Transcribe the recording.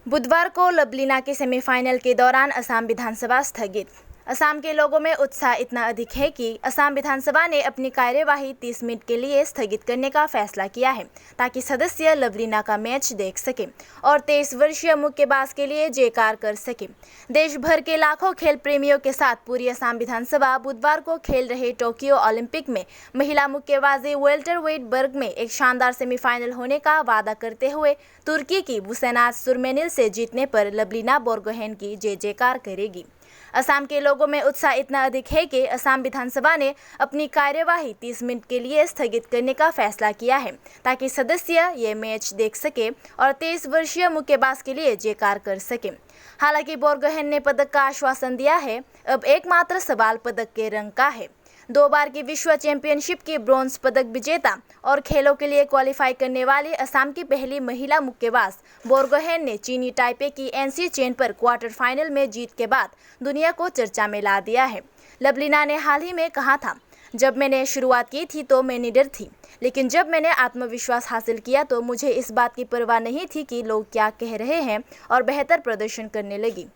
बुधवार को लवलीना के सेमीफाइनल के दौरान असम विधानसभा स्थगित। असम के लोगों में उत्साह इतना अधिक है कि असम विधानसभा ने अपनी कार्यवाही 30 मिनट के लिए स्थगित करने का फैसला किया है ताकि सदस्य लवलीना का मैच देख सके और 23 वर्षीय मुक्केबाज के लिए जयकार कर सके। देश भर के लाखों खेल प्रेमियों के साथ पूरी असम विधानसभा बुधवार को खेल रहे टोक्यो ओलंपिक में महिला मुक्केबाजी वेल्टरवेट वर्ग में एक शानदार सेमीफाइनल होने का वादा करते हुए तुर्की की बुसेनाज सुरमेनिल से जीतने पर लवलीना बोर्गोहेन की जय जयकार करेगी। असम के लोगों में उत्साह इतना अधिक है कि असम विधानसभा ने अपनी कार्यवाही 30 मिनट के लिए स्थगित करने का फैसला किया है ताकि सदस्य ये मैच देख सके और 23 वर्षीय मुक्केबाज के लिए जयकार कर सके। हालांकि बोर्गोहेन ने पदक का आश्वासन दिया है। अब एकमात्र सवाल पदक के रंग का है। 2 बार की विश्व चैंपियनशिप की ब्रॉन्ज पदक विजेता और खेलों के लिए क्वालिफाई करने वाली असम की पहली महिला मुक्केबाज बोर्गोहेन ने चीनी ताइपे की एनसी चेन पर क्वार्टर फाइनल में जीत के बाद दुनिया को चर्चा में ला दिया है। लवलीना ने हाल ही में कहा था, जब मैंने शुरुआत की थी तो मैं निडर थी, लेकिन जब मैंने आत्मविश्वास हासिल किया तो मुझे इस बात की परवाह नहीं थी कि लोग क्या कह रहे हैं और बेहतर प्रदर्शन करने लगी।